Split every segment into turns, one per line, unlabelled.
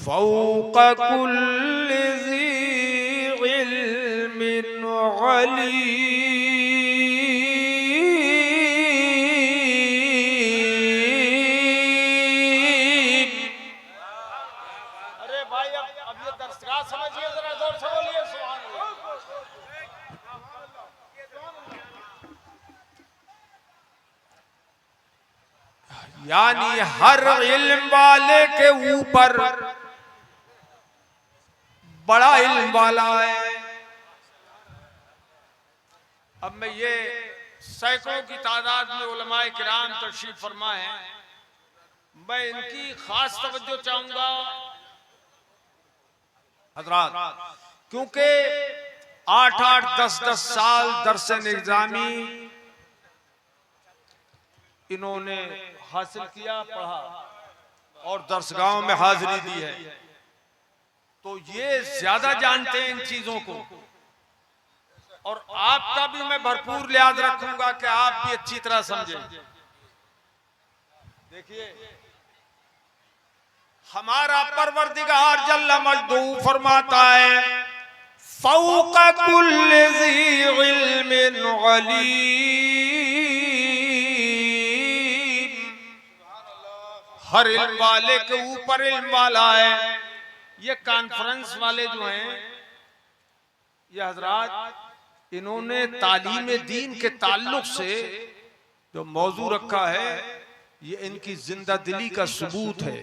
Folk कुल्लि ज़ी इल्मिन अलीम।
अरे भाई अब ये दर्शगाह समझिए, जरा जोर से बोलिए सुभान अल्लाह।
यानी हर इल्म वाले के ऊपर बड़ा इल्म वाला है। अब मैं ये सैकड़ों की तादाद में उलमाए किराम तशरीफ फरमा है, मैं इनकी खास तवज्जो चाहूंगा हजरात, क्योंकि 8-8, 10-10 साल दरस निज़ामी इन्होंने हासिल किया, पढ़ा और दरसगाहों में हाजिरी दी है, तो ये ज्यादा जानते हैं इन चीजों को। और आपका भी मैं भरपूर लिहाज रखूंगा कि आप भी अच्छी तरह समझें। देखिए, हमारा परवरदिगार जल्ल मजदू फरमाता है, फौक कुल्लि ज़ी इल्मिन अलीम। हर इल्म वाले के ऊपर इल्म वाला है। ये कॉन्फ्रेंस वाले जो हैं, ये हजरात, इन्होंने तालीम दीन के ताल्लुक से जो मौजू रखा है, ये इनकी जिंदा दिली का सबूत है।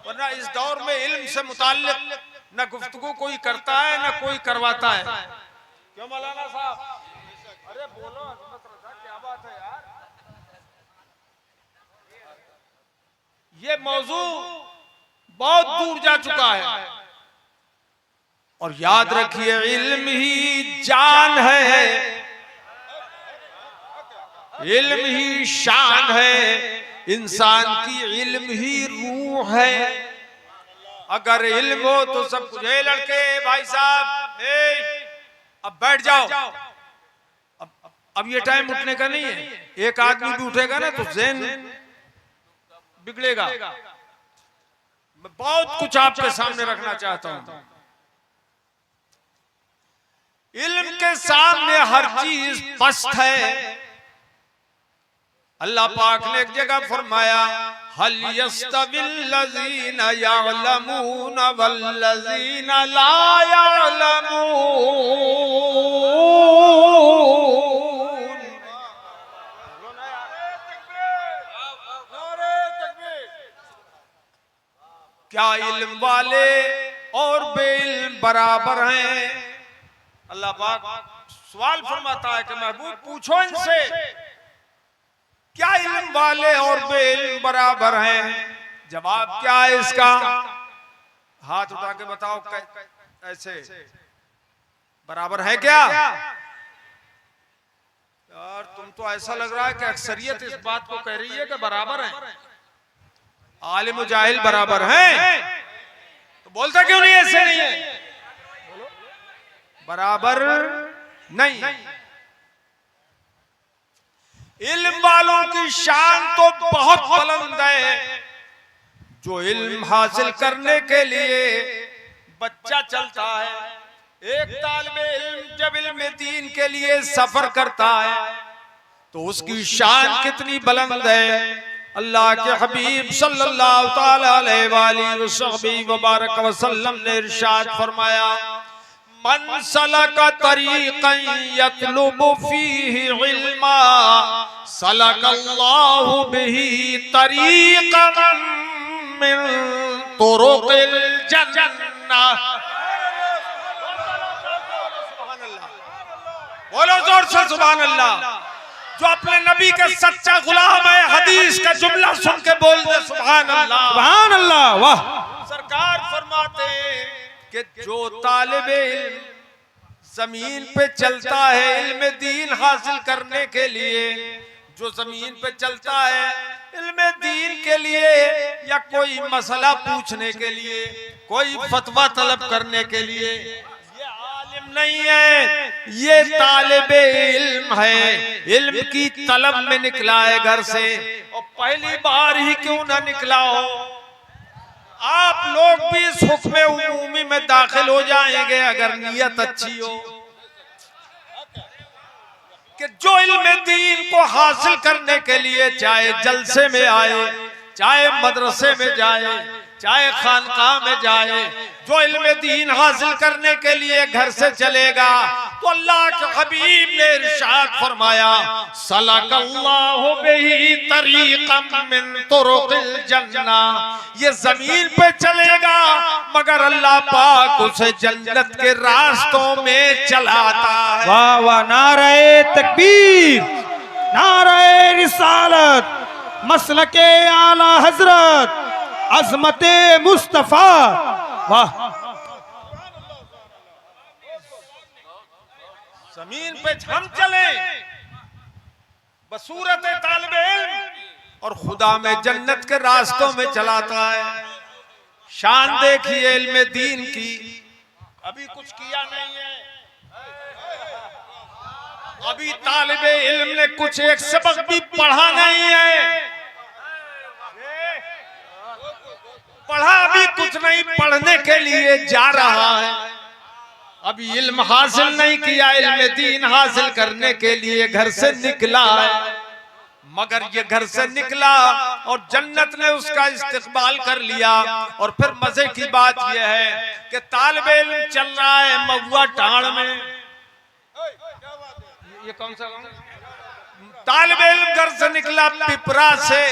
वरना इस दौर में इल्म से मुताल्लिक न गुफ्तगू कोई करता है न कोई करवाता है। क्यों मौलाना साहब? अरे बोलो, क्या बात है यार। ये मौजू बहुत दूर जा चुका है। और याद रखिए, इल्म ही जान है, इल्म ही शान है, इंसान की इल्म ही रूह है। अगर इल्म हो तो सब कुछ है। लड़के भाई साहब, अब बैठ जाओ। अब ये टाइम उठने का नहीं है। एक आदमी भी उठेगा ना तो ज़हन बिगड़ेगा। मैं बहुत कुछ आपके सामने रखना चाहता हूं। इल्म के सामने हर चीज पस्त है। अल्लाह पाक ने एक जगह फरमाया, हल यस्तविल लज़ीना यअलमून वल्लज़ीना ला यअलमून। क्या इल्म वाले और बेइल्म बराबर हैं? अल्लाह पाक सवाल फरमाता है कि महबूब पूछो इनसे, क्या इल्म वाले और बेइल्म बराबर हैं? जवाब क्या है इसका? हाथ उठा के बताओ, ऐसे बराबर है क्या? यार तुम तो ऐसा लग रहा है कि अक्सरियत इस बात को कह रही है कि बराबर हैं। आलिम और जाहिल बराबर हैं, तो बोलता क्यों नहीं ऐसे नहीं है? बराबर नहीं। इल्म वालों की शान तो बहुत बुलंद है। जो इल्म हासिल करने के लिए बच्चा चलता है, एक तालिबे इल्म जब इल्म दीन के लिए सफर करता है तो उसकी शान कितनी बुलंद है। अल्लाह के हबीब सल्लल्लाहु ताला अलैहि वसल्लम ने इरशाद फरमाया, मन सलका तरीक़न यतलुबु फीहि इल्मा सलकल्लाहु बिही तरीक़न मिन तुरुक़िल जन्नह। बोलो जोर से सुभान अल्लाह। जो अपने नबी के सच्चा गुलाम है, हदीस का जुमला सुन के बोल दे सुभान अल्लाह, सुभान अल्लाह। वाह। सरकार फरमाते हैं कि जो तालिबे इल्म जमीन पे चलता है इल्म दीन हासिल करने के लिए, जो जमीन पे चलता है इल्म दीन के लिए या कोई मसला पूछने के लिए, कोई फतवा तलब करने के लिए, ये आलिम नहीं है, ये तालिबे इल्म है। इल्म की तलब में निकला है घर से, और पहली बार ही क्यों ना निकला हो, आप लोग भी इस हुक्म उमूमी में दाखिल हो जाएंगे अगर नीयत अच्छी हो कि जो इल्म दीन को हासिल करने के लिए चाहे जलसे में आए, चाहे मदरसे में जाए, चाहे खानकाह में जाए, जो इल्म दीन हासिल करने के लिए घर से चलेगा तो अल्लाह के हबीब ने इरशाद फरमाया सलकल्लाहु बिही तरीक़म मिन तुरुक़िल जन्ना, ये जमीन पे चलेगा मगर अल्लाह पाक उसे जन्नत के रास्तों में चलाता है।
वाह वाह, नारे तकबीर, नारे रिसालत, मसलके आला हजरत, अजमते मुस्तफा। वाह,
जमीन पे हम चले बसूरत तालिबे इल्म और खुदा में जन्नत के रास्तों में चलाता है। शान देखिए इल्म दीन की, अभी कुछ किया नहीं है, अभी तालिबे इल्म ने कुछ एक सबक भी पढ़ा नहीं है, पढ़ा अभी कुछ नहीं, पढ़ने के लिए जा रहा है, अभी इल्म हासिल नहीं किया, इल्म दीन हासिल करने के लिए घर से निकला है। मगर ये घर से निकला और जन्नत ने उसका इस्तेकबाल कर लिया। और फिर मजे की बात यह है कि तालिबे इल्म चल रहा है महुआ टाड़ में, ये कौन सा तालिबे इल्म घर से निकला पिपरा से,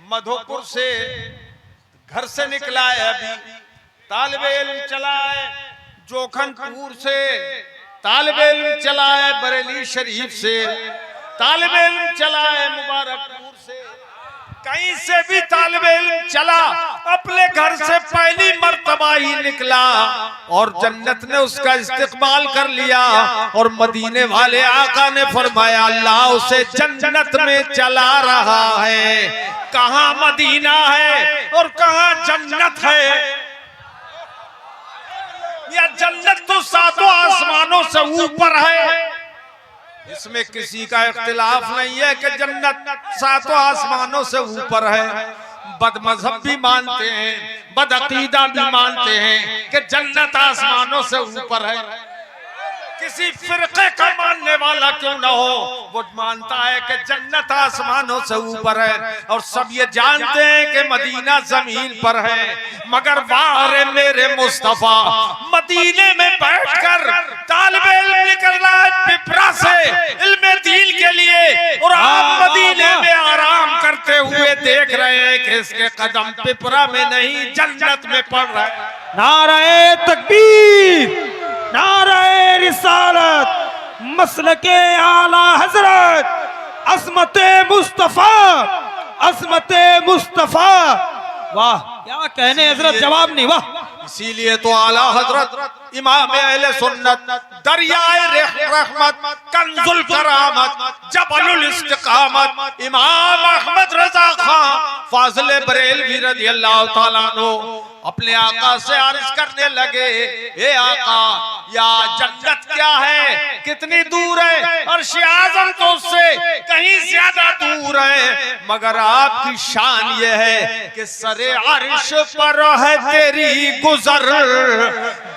मधोपुर से घर से निकला है, अभी तालिबे इल्म चला है जोखनपुर से, तालिबे इल्म चला है बरेली शरीफ से, तालिबे इल्म चला है मुबारकपुर से, कहीं से भी तालिबे इल्म चला अपने घर से पहली मर्तबा ही निकला और जन्नत ने उसका इस्तेकबाल कर लिया। और मदीने वाले आका ने फरमाया अल्लाह उसे जन्नत में चला रहा है। कहाँ मदीना है और कहाँ जन्नत है? या जन्नत तो सातों आसमानों से ऊपर है, इसमें किसी का इख्तिलाफ नहीं है कि जन्नत सातों आसमानों से ऊपर है। बदमज़हब भी मानते हैं, बदअकीदा भी मानते हैं कि जन्नत आसमानों से ऊपर है। किसी फिरके का मानने वाला क्यों ना हो, वो मानता है कि जन्नत आसमानों से ऊपर है। और सब ये जानते हैं कि मदीना जमीन पर है। मगर वाह मेरे मुस्तफा, मदीने में बैठकर तालिबे इल्म निकल रहा है पिपरा से इल्म दीन के लिए, और आप मदीने में आराम करते हुए देख रहे हैं कि इसके कदम पिपरा में नहीं जन्नत में पड़ रहा है।
नारे तकबीर, नारे रिसालत, मसलके आला हजरत, अज़मते मुस्तफा, अज़मते मुस्तफा। वाह, क्या कहने हजरत, जवाब नहीं। वाह,
इसीलिए तो आला हजरत इमाम अहले सुन्नत, दरियाए रहमत, कंजुल करामत, जबलुल इस्तिकामत, इमाम अहमद रजा खान फाज़िल बरेलवी रज़ी अल्लाह तआला अन्हु अपने आका से अर्ज करने लगे, ए आका, या जन्नत क्या है, कितनी दूर है? अर्श आज़म तो उससे कहीं ज्यादा दूर है, मगर आपकी शान ये है कि सरे अर्श पर है तेरी गुजर,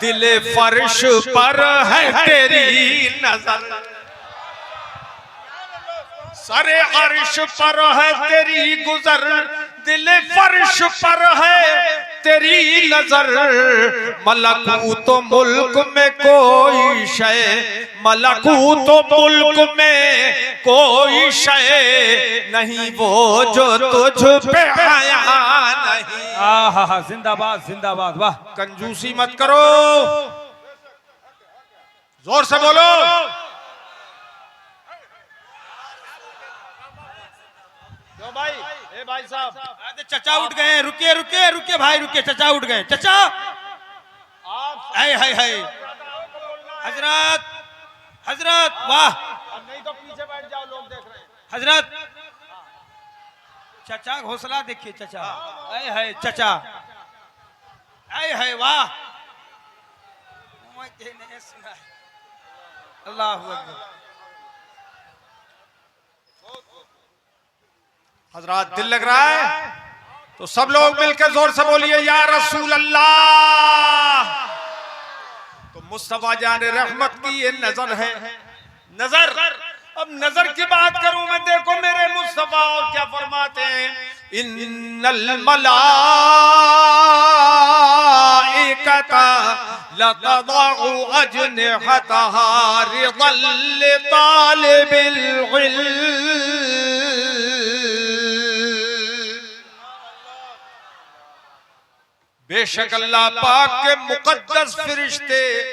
दिले फर्श पर है तेरी नजर। सरे अर्श पर है तेरी गुजर, दिले फर्श पर है तेरी नजर। मलकूत मुल्क में कोई शय, मलकूत मुल्क में कोई शय नहीं वो जो तुझ पे आया नहीं।
आहा, जिंदाबाद जिंदाबाद। वाह,
कंजूसी मत करो, जोर से बोलो। क्यों भाई? ए भाई साहब,
चचा उठ गए, रुकिए रुकिए रुकिए भाई, रुकिए, चचा उठ गए। चचा, हाय हाय हाय, हजरत हजरत, वाह,
नहीं तो पीछे बैठ जाओ, लोग देख रहे हैं।
हजरत, चचा हौसला देखिए चचा, हाय हाय चचा, हाय हाय, वाह, अल्लाह अकबर।
हजरात दिल लग रहा है, तो सब लोग मिलकर जोर से बोलिए या रसूल अल्लाह। तो मुस्तफा जान रहमत की ये नजर है, नजर। अब नजर की बात करूं मैं, देखो मेरे मुस्तफा और क्या फरमाते हैं, इन्नल मलाइकता लतदउ अजनिहतहा रिदल लितालिबिल इल्म। बेशक अल्लाह पाक के मुकद्दस फरिश्ते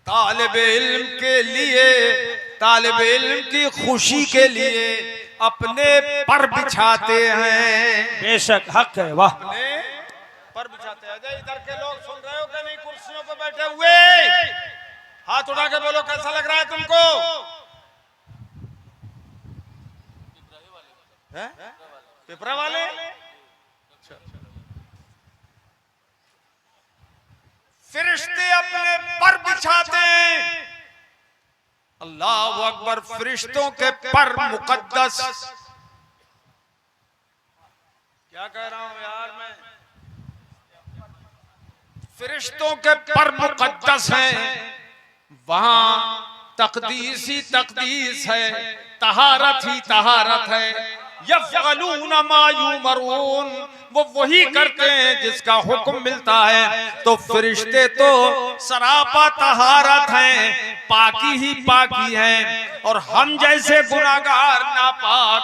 तालिब इल्म के लिए, तालिब इल्म की खुशी के लिए अपने पर बिछाते हैं।
बेशक हक है, वाह।
अपने पर बिछाते हैं। अजय इधर के लोग सुन रहे हो कि नहीं? कुर्सियों पर बैठे हुए हाथ उठा के बोलो कैसा लग रहा है तुमको? पिपरा वाले फरिश्ते अपने पर बिछाते हैं। अल्लाह अकबर। फरिश्तों के पर मुकद्दस, क्या कह रहा हूं यार मैं, फरिश्तों के पर मुकद्दस हैं। वहां तकदीस ही तकदीस है, तहारत ही तहारत है। यफ़अलून मा युमरून, वो वही करते हैं जिसका हुक्म मिलता है। तो फरिश्ते तो सरापा तहारत हैं, पाकी ही पाकी हैं। और हम जैसे गुनाहगार नापाक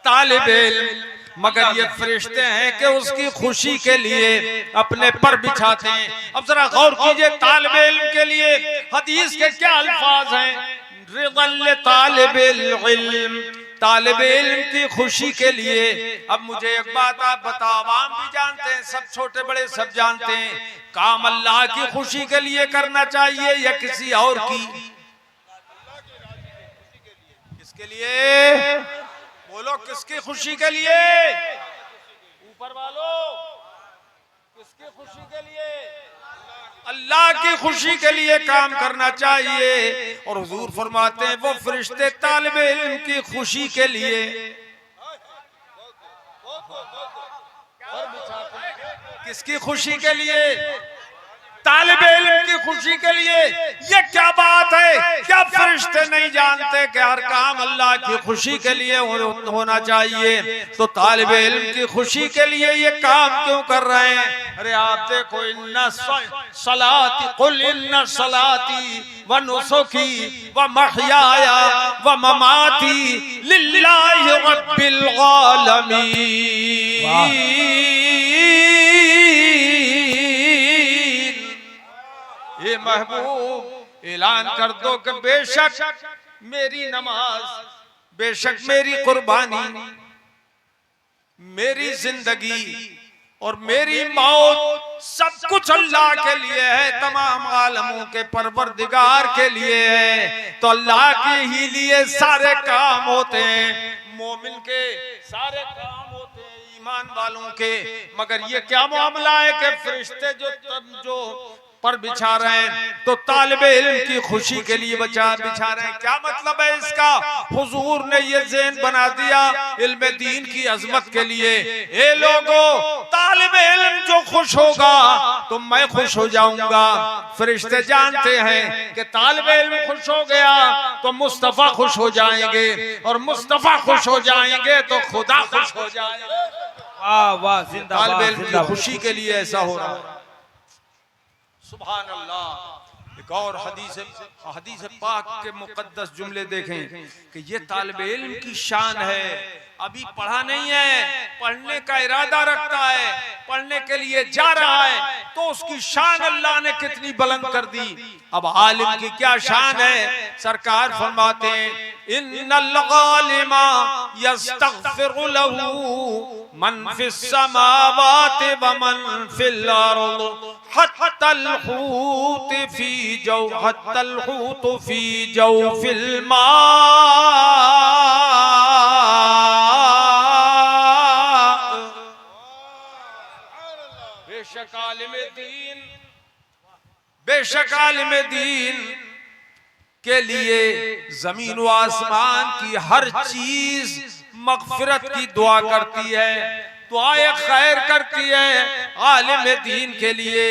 तालिब इल्म, मगर ये फरिश्ते हैं कि उसकी खुशी के लिए अपने पर बिछाते हैं। अब जरा गौर कीजिए, तालिब इल्म के लिए हदीस के क्या अल्फाज हैं, रिदल तालिबिल इल्म, तालिब इल्म की खुशी के लिए। अब मुझे एक बात आप बताओ, आवाम भी जानते हैं, सब छोटे बड़े सब जानते हैं, काम अल्लाह की खुशी के लिए करना चाहिए या किसी और की? किसके लिए बोलो, किसकी खुशी के लिए? ऊपर वालों, किसकी खुशी के लिए? अल्लाह की खुशी के लिए काम करना चाहिए। और हुजूर फरमाते हैं वो फरिश्ते तालिब इल्म की खुशी के लिए किसकी खुशी के लिए? तालिब इल्म की खुशी के लिए। ये क्या बात है? क्या फरिश्ते नहीं जानते कि हर काम अल्लाह की खुशी के लिए होना चाहिए? तो तालिब इल्म की खुशी के लिए ये काम क्यों कर रहे हैं? अरे आप देखो, इन्ना सलाती कुल इन्ना सलाती व नुसुकी व महयाया व ममाती लिल्लाहि रब्बिल आलमीन। ये महबूब ऐलान कर दो कि बेशक मेरी नमाज, बेशक मेरी कुर्बानी, मेरी जिंदगी और मेरी मौत सब कुछ अल्लाह के लिए है, तमाम आलमों के परवरदिगार के लिए है। तो अल्लाह के ही लिए सारे काम होते हैं, मोमिन के सारे काम होते हैं, ईमान वालों के। मगर ये क्या मामला है कि फरिश्ते जो पर बिछा रहे हैं तो तालिब इल्म की खुशी के लिए बिछा रहे हैं। क्या मतलब है इसका? हुजूर ने ये ज़हन बना दिया इल्म दीन की अजमत के लिए। ए लोगों, तालिब इल्म जो खुश होगा तो मैं खुश हो जाऊंगा। फरिश्ते जानते हैं कि तालिब इल्म खुश हो गया तो मुस्तफा खुश हो जाएंगे, और मुस्तफा खुश हो जाएंगे तो खुदा खुश हो जाएगा।
वाह वाह, जिंदाबाद।
तालिब इल्म की खुशी के लिए ऐसा हो रहा है। सुभान अल्लाह। एक और हदीस पाक के मुकद्दस जुमले देखें कि ये तालिब इल्म की शान है। अभी पढ़ा नहीं है, पढ़ने का इरादा रखता है, पढ़ने के लिए जा रहा है, तो उसकी शान अल्लाह ने कितनी बुलंद कर दी। अब आलिम की क्या शान है? सरकार फरमाते हैं इन्नल गालिमा यस्तगफिरु लहू मन फिस समावाति व मन फिल अर्द हत्तल हूत फी जौफिल मा। बेशक आलिम दीन के लिए जमीन व आसमान की हर चीज मगफिरत की दुआ करती है। दुआए खैर करती है आलिम दीन के लिए।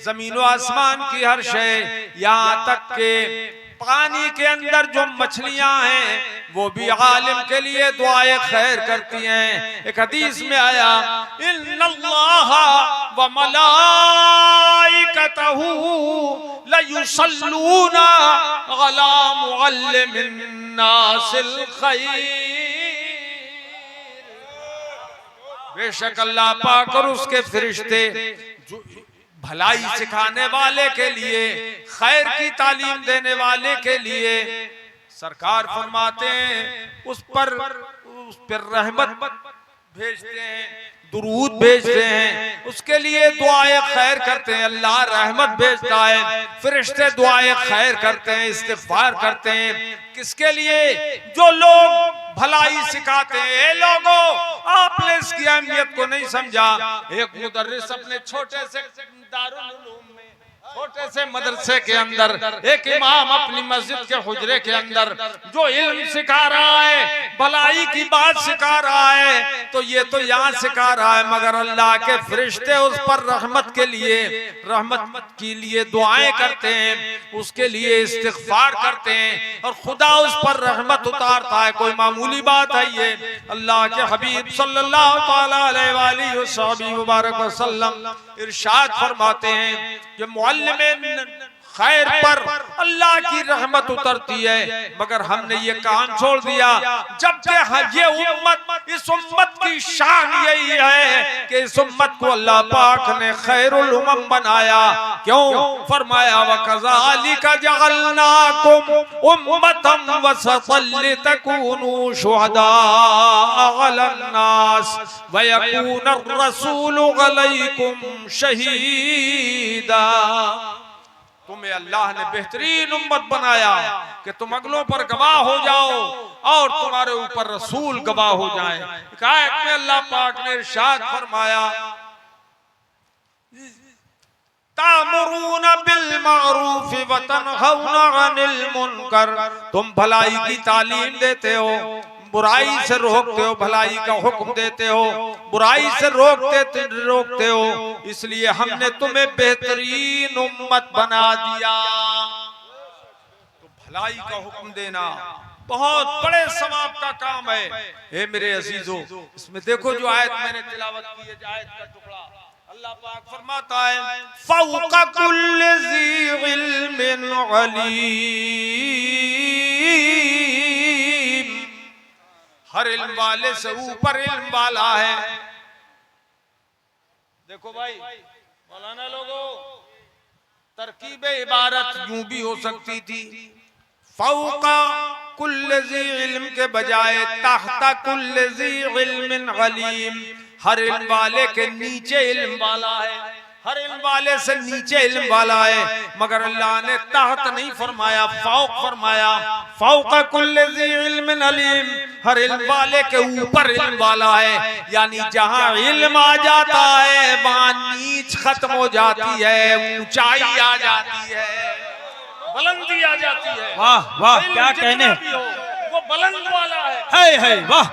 जमीन व आसमान की हर शय, यहाँ तक के पानी के अंदर जो मछलियां हैं वो भी आलिम के लिए दुआए खैर करती हैं। एक हदीस में आया, इन्नल्लाह व मलाइकतहू लयुसल्लूना अला मुअल्लिमिन नासिल खैर। बेशक अल्लाह पाक और उसके फरिश्ते जो भलाई सिखाने वाले के लिए, खैर की तालीम देने वाले के लिए, सरकार फरमाते हैं उस पर रहमत भेजते हैं, दुरूद भेजते हैं, उसके लिए दुआए खैर करते हैं। अल्लाह रहमत भेजता है, फरिश्ते दुआए खैर करते हैं, इस्तिग़फ़ार करते हैं। किसके लिए? जो लोग भलाई सिखाते हैं। लोगों, आपने इसकी अहमियत को नहीं समझा। एक मुदर्रिस अपने छोटे से दारुल उलूम में, छोटे से मदरसे के अंदर, एक इमाम अपनी मस्जिद के हुजरे के अंदर जो इल्म सिखा रहा है, भलाई की बात सिखा रहा है, तो ये तो यहाँ सिखा रहा है, मगर अल्लाह के फरिश्ते उस पर रहमत के लिए दुआएं करते हैं, उसके लिए इस्तिग़फ़ार करते हैं और खुदा उस पर रहमत उतारता है। कोई मामूली बात है ये? अल्लाह के हबीब सल्लल्लाहु अलैहि वसल्लम इरशाद फरमाते हैं कि मुअल्लिमिन खैर पर अल्लाह की रहमत उतरती है, मगर हमने ये काम छोड़ दिया। जबकि ये उम्मत, इस उम्मत की शान यही है कि इस उम्मत को अल्लाह पाक ने खैरुल उम्म बनाया। क्यों? फरमाया वकज़ालिका जअलनाकुम उम्मतन वसतन लितकूनू शुहदा अलन नास व यकून अर्रसूलु अलैकुम शहीदा। तुम्हें अल्लाह ने बेहतरीन उम्मत बनाया कि तुम अगलों पर गवाह हो जाओ और तुम्हारे ऊपर रसूल गवाह हो जाएं। आयत में अल्लाह पाक ने इरशाद फरमाया, तामुरून बिल मारूफ व तनहौना अनिल मुनकर। तुम भलाई की तालीम देते हो, बुराई से रोकते हो, भलाई का हुक्म देते हो, बुराई से रोकते हो। इसलिए हमने तुम्हें बेहतरीन उम्मत बना दिया। तो भलाई का हुक्म देना बहुत बड़े सवाब का काम है। हे मेरे अजीजों, इसमें देखो जो आयत मैंने तिलावत की है, आयत का टुकड़ा, अल्लाह पाक फरमाता है फौका कुल्लि ज़ी इल्मिन अलीम। हर इल्म वाले से ऊपर इल्म वाला है। देखो भाई मौलाना लोगों, तरकीब इबारत यूं भी हो सकती थी, फौका कुल्लि ज़ी इल्म के बजाय तहता कुल्लि ज़ी इल्मिन अलीम। हर इल्म वाले के नीचे इल्म वाला है, हर इल्म वाले से नीचे इल्म वाला है, मगर अल्लाह ने तहत नहीं फरमाया, फौक फरमाया। फौका कुल्लि ज़ी इल्मिन अलीम, हर इल्म वाले के ऊपर इल्म वाला है। यानी जहाँ इल्म आ जाता है वहाँ नीच खत्म हो जाती है, ऊंचाई आ जाती है, बुलंदी आ जाती है।
वाह वाह, क्या कहने,
वो बुलंद वाला है।
वाह।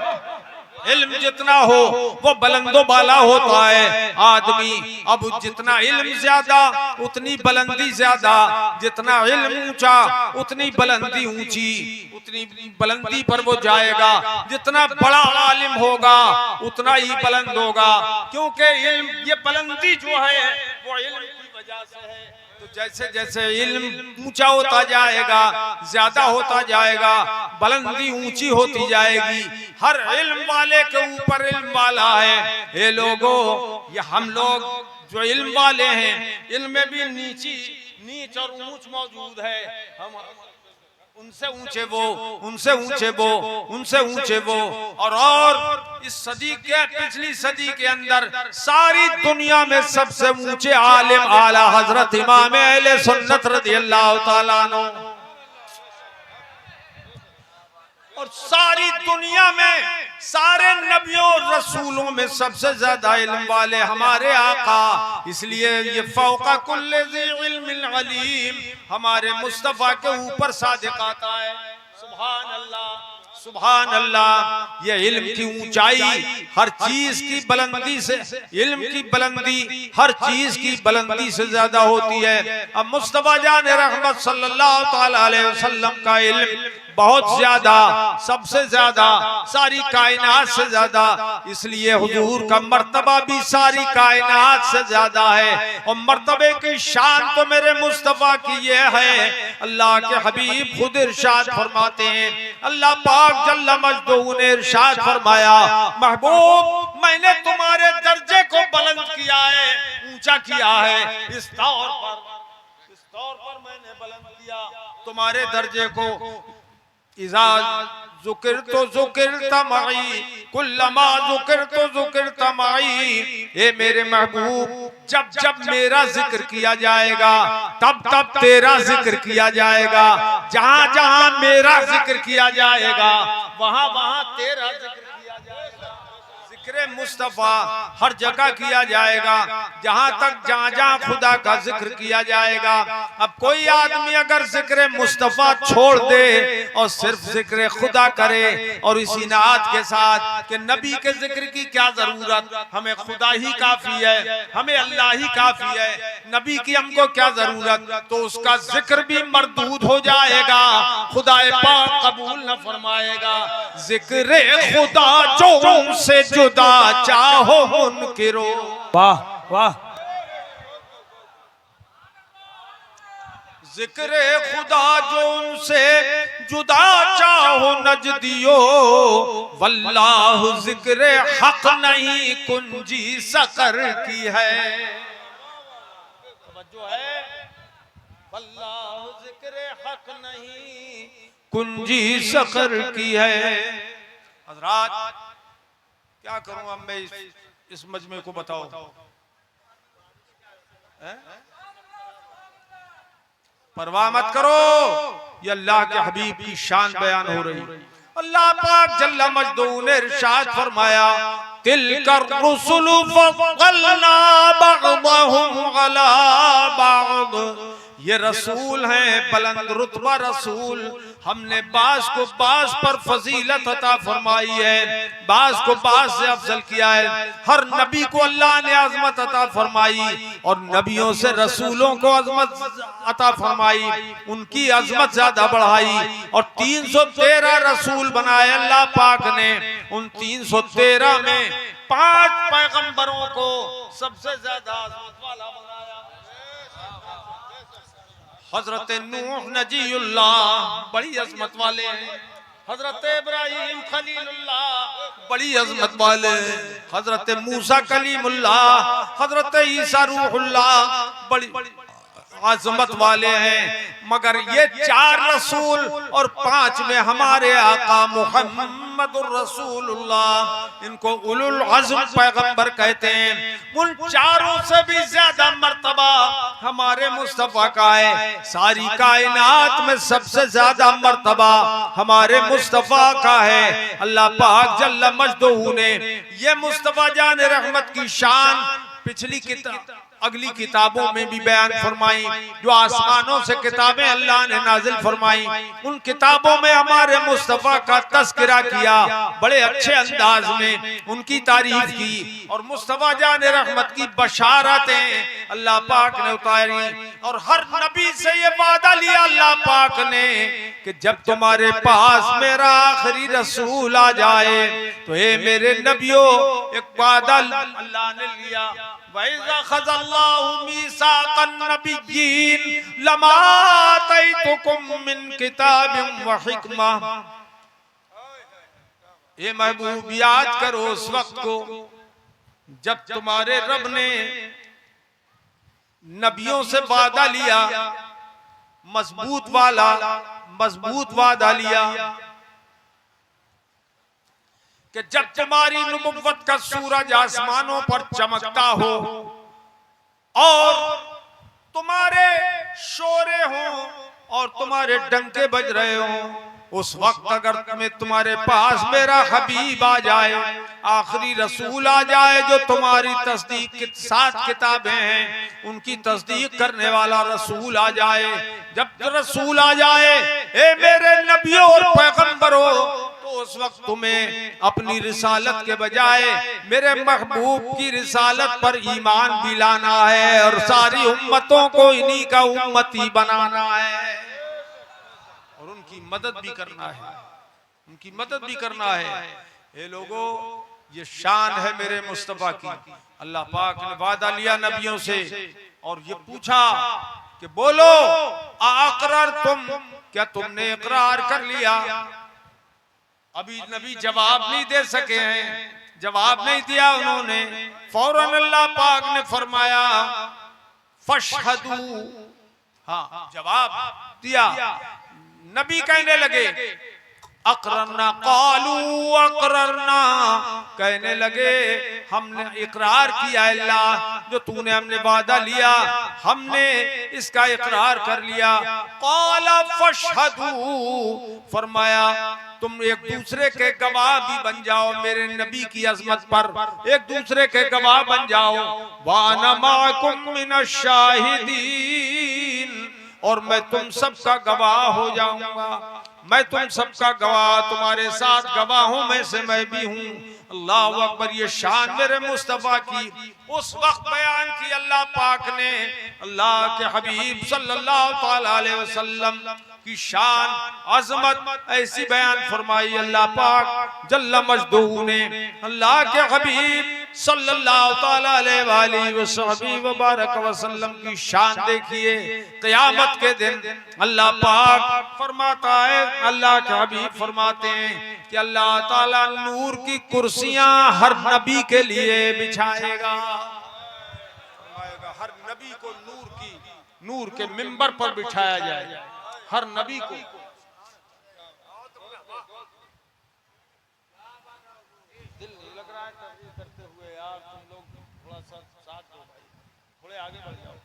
इल्म जितना हो वो बुलंदो बाला होता है। आदमी अब जितना इल्म ज्यादा उतनी बुलंदी ज्यादा, जितना इल्म ऊंचा उतनी बुलंदी ऊंची, उतनी बुलंदी पर वो जाएगा। जितना बड़ा आलिम होगा उतना ही बुलंद होगा, क्योंकि इल्म, ये बुलंदी जो है वो इल्म की वजह से है। तो जैसे जैसे इल्म ऊंचा होता जाएगा, ज्यादा होता जाएगा, बुलंदी ऊंची होती जाएगी। हर इल्म वाले के ऊपर इल्म वाला है। ये लोगों, ये हम लोग जो इल्म वाले हैं, इल्म में भी नीच और ऊंच मौजूद है। हम उनसे ऊंचे वो, उनसे ऊंचे वो, उनसे ऊंचे वो। और इस सदी के, पिछली सदी के अंदर सारी दुनिया में सबसे ऊंचे आलिम आला हजरत इमाम अहले सुन्नत रज़ियल्लाहु ताला अन्हु। और सारी दुनिया में सारे नबियों और रसूलों में सबसे ज्यादा इल्म वाले हमारे आका। इसलिए ये फौका कुल्लि ज़ी इल्मिन अलीम हमारे मुस्तफा के ऊपर सादिक आता है। सुभान अल्लाह, सुभान अल्लाह। ये इल्म की ऊंचाई हर चीज की बुलंदी से, इल्म की बुलंदी हर चीज की बुलंदी से ज्यादा होती है। अब मुस्तफा जान रहमत सल्लल्लाहु ताला अलैहि वसल्लम का इल्म बहुत ज्यादा, सबसे ज्यादा, सारी कायनात से ज्यादा, इसलिए हुजूर का मर्तबा भी सारी कायनात से ज्यादा है। और मर्तबे की शान तो मेरे मुस्तफा की ये है, अल्लाह के हबीब खुद इरशाद फरमाते हैं, अल्लाह पाक जल्ल मजदूहू ने इरशाद फरमाया, महबूब मैंने तुम्हारे दर्जे को बुलंद किया है, ऊंचा किया है, इस तौर पर मैंने बुलंद किया तुम्हारे दर्जे को। इज़ा ज़ुकिरतु ज़ुकिरता मई, कुल्लमा ज़ुकिरतु ज़ुकिरता मई। ए मेरे महबूब, जब जब मेरा जिक्र किया जाएगा तब तब तेरा जिक्र किया जाएगा, जहां जहां मेरा जिक्र किया जाएगा वहां वहां तेरा जिक्र किया जाएगा। जिक्र मुस्तफा हर जगह किया जाएगा, जहां जहां खुदा का जिक्र किया जाएगा। अब कोई आदमी अगर जिक्र मुस्तफा छोड़ दे और सिर्फ जिक्र खुदा करे और इसी नात के साथ कि नबी के जिक्र की क्या जरूरत, हमें खुदा ही काफी है, हमें अल्लाह ही काफी है, नबी की हमको क्या जरूरत, तो उसका जिक्र भी मरदूद हो जाएगा, खुदा पाक कबूल न फरमाएगा। जिक्र खुदा जो उनसे जुदा चाहो मुनकिरो।
वाह वाह।
जिक्र खुदा जो उनसे जुदा चाहो नजदियो, वल्लाह जिक्र हक नहीं कुंजी सकर की है। जो है वल्लाह जिक्र हक नहीं कुंजी सकर की है। हजरात क्या करूं अब मैं इस मजमे को, बताओ परवाह मत करो, ये अल्लाह के हबीब की शान बयान हो रही। अल्लाह पाक जल्ल मजदूहू ने इरशाद फरमाया, तिलकर रुसुलु फज़्ज़लना बअदहुम अला बअद। ये रसूल हैं बुलंद रुतबा रसूल, हमने बास को बास पर फजीलत अता फरमाई है, बास को बास से अफजल किया है। हर नबी को अल्लाह ने अजमत अता फरमाई और नबियों से रसूलों को अजमत अता फरमाई, उनकी अजमत ज्यादा बढ़ाई और 313 रसूल बनाए अल्लाह पाक ने। उन 313 में 5 पैगंबरों को सबसे ज्यादा अजमत वाला बनाया। हजरत नूह नजीउल्लाह बड़ी अजमत वाले हैं, हजरत इब्राहिम खलीलुल्लाह बड़ी अजमत वाले, हजरत मूसा कलीमुल्लाह, हजरत ईसा रूहुल्लाह बड़ी अजमत वाले हैं। मगर ये 4 रसूल और 5 में हमारे आका मुहम्मदुर रसूलुल्लाह, इनको उलुल अज़्म पैगंबर कहते हैं। उन 4 से भी ज्यादा मर्तबा हमारे मुस्तफा का है। सारी कायनात में सबसे ज्यादा मर्तबा हमारे मुस्तफा का है। अल्लाह पाक जल्ल मजदूहू ने ये मुस्तफा जान रहमत की शान पिछली किताब अगली किताबों में भी बयान फरमाई, जो आसमानों से किताबें अल्लाह ने नाजिल फरमाई, उन किताबों में हमारे मुस्तफा का तस्करा किया, बड़े अच्छे अंदाज में उनकी तारीफ की और मुस्तफा जान रहमत की बशारतें अल्लाह पाक ने उतारी। और हर नबी से ये वादा लिया अल्लाह पाक ने कि जब तुम्हारे पास मेरा आखिरी रसूल आ जाए तो हे मेरे नबियों, एक वादा अल्लाह ने लिया, वइज़ा ख़ज़ल्लाहु मीसाक़न नबिय्यीन लमा आतैतुकुम मिन किताबिन व हिकमा। ये महबूब याद करो उस वक्त को जब तुम्हारे रब ने नबियों से वादा लिया, मजबूत वादा लिया कि जब तुम्हारी नबुव्वत का सूरज आसमानों पर चमकता हो और तुम्हारे शोरे हो और तुम्हारे डंके बज रहे हो, उस वक्त अगर तुम्हारे पास मेरा हबीब आ जाए, आखिरी रसूल आ जाए जो तुम्हारी तस्दीक 7 किताबें हैं उनकी तस्दीक करने वाला रसूल आ जाए, जब रसूल आ जाए, ए मेरे नबियों और पैगंबरों, तो उस वक्त तुम्हें अपनी रिसालत के बजाय मेरे महबूब की रिसालत पर ईमान भी लाना है और सारी उम्मतों को इन्हीं का उम्मती बनाना है और उनकी मदद भी करना है, उनकी मदद भी करना है। हे लोगों, ये शान है मेरे मुस्तफा की। अल्लाह पाक ने वादा लिया नबियों से और ये पूछा कि बोलो अक़रर तुम, क्या तुमने इकरार कर लिया? अभी नबी जवाब नहीं दे सके हैं, जवाब नहीं दिया उन्होंने। फौरन अल्लाह पाक ने फरमाया फशहदू, हाँ जवाब दिया। नबी कहने लगे अक़ररना, क़ालू अक़ररना, कहने लगे हमने इकरार किया अल्लाह, जो तूने हमने वादा लिया हमने इसका इकरार कर लिया। क़ाला फशहदू, फरमाया तुम एक दूसरे के गवाह भी बन जाओ मेरे नबी की अजमत पर, एक दूसरे के गवाह बन जाओ। वाना माकुम मिनश शाहिदीन, और मैं तुम सबका गवाह हो जाऊंगा, मैं तुम सबका गवाह, तुम्हारे साथ गवाहों में से मैं भी हूँ। अल्लाह अकबर। ये शान मेरे मुस्तफा की उस वक्त बयान की अल्लाह पाक ने, अल्लाह के हबीब सल्लल्लाहु ताला अलैहि वसल्लम की शान अजमत ऐसी बयान फरमाई। अल्लाह पाक जल्ल मजदूह ने अल्लाह के हबीब सल्लल्लाहु ताला अलैहि वसल्लम की शान देखिए। क़यामत के दिन अल्लाह पाक फरमाता है, अल्लाह के हबीब फरमाते हैं कि अल्लाह ताला नूर की कुर्सियां हर नबी के लिए बिछाएगा, हर नबी को नूर के मिंबर पर बिठाया जाएगा, हर नबी को।
दिल नहीं लग रहा है तकरीर करते हुए यार, तुम लोग थोड़ा सा साथ दो भाई, थोड़े आगे बढ़ जाओ,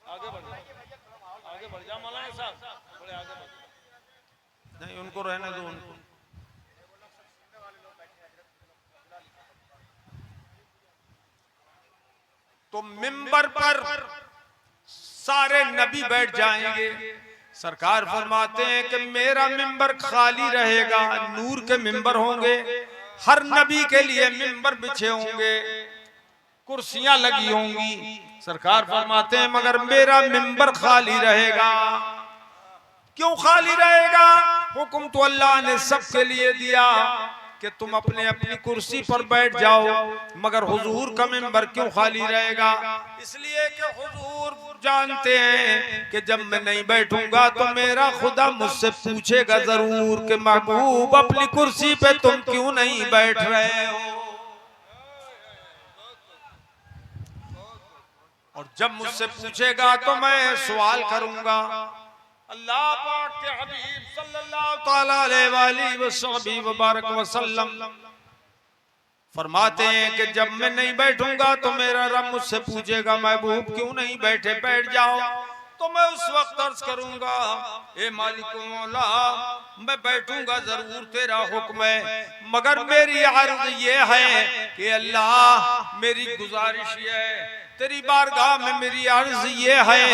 आगे बढ़ जाओ, आगे बढ़ जाओ मौलाना साहब, थोड़े आगे बढ़ जाओ।
नहीं उनको रहने दो, उनको। तो मिंबर पर सारे नबी बैठ जाएंगे। सरकार फरमाते हैं कि मेरा मिंबर खाली रहेगा, नूर के मिंबर होंगे, हर नबी के लिए मिंबर बिछे होंगे, कुर्सियां लगी होंगी। सरकार फरमाते हैं मगर मेरा मिंबर खाली रहेगा। क्यों खाली रहेगा? हुक्म तो अल्लाह ने सबके लिए दिया कि तुम अपने अपनी कुर्सी पर बैठ जाओ, मगर हुजूर का मिंबर क्यों खाली रहेगा? इसलिए कि हुजूर जानते हैं कि जब मैं नहीं बैठूंगा तो मेरा खुदा मुझसे पूछेगा जरूर कि महबूब अपनी कुर्सी पे तुम क्यों नहीं बैठ रहे हो। और जब मुझसे पूछेगा तो मैं सवाल करूंगा। अल्लाह पाक के हबीब सल्लल्लाहु ताला अलैहि वसल्लम फरमाते हैं कि जब मैं नहीं बैठूंगा तो मेरा रब मुझसे पूछेगा महबूब क्यों नहीं बैठे, बैठ जाओ। तो मैं उस वक्त अर्ज करूंगा ए मालिक मौला मैं बैठूंगा जरूर, तेरा हुक्म है, मगर मेरी अर्ज ये है कि अल्लाह मेरी गुजारिश ये है, तेरी बारगाह में मेरी अर्ज ये है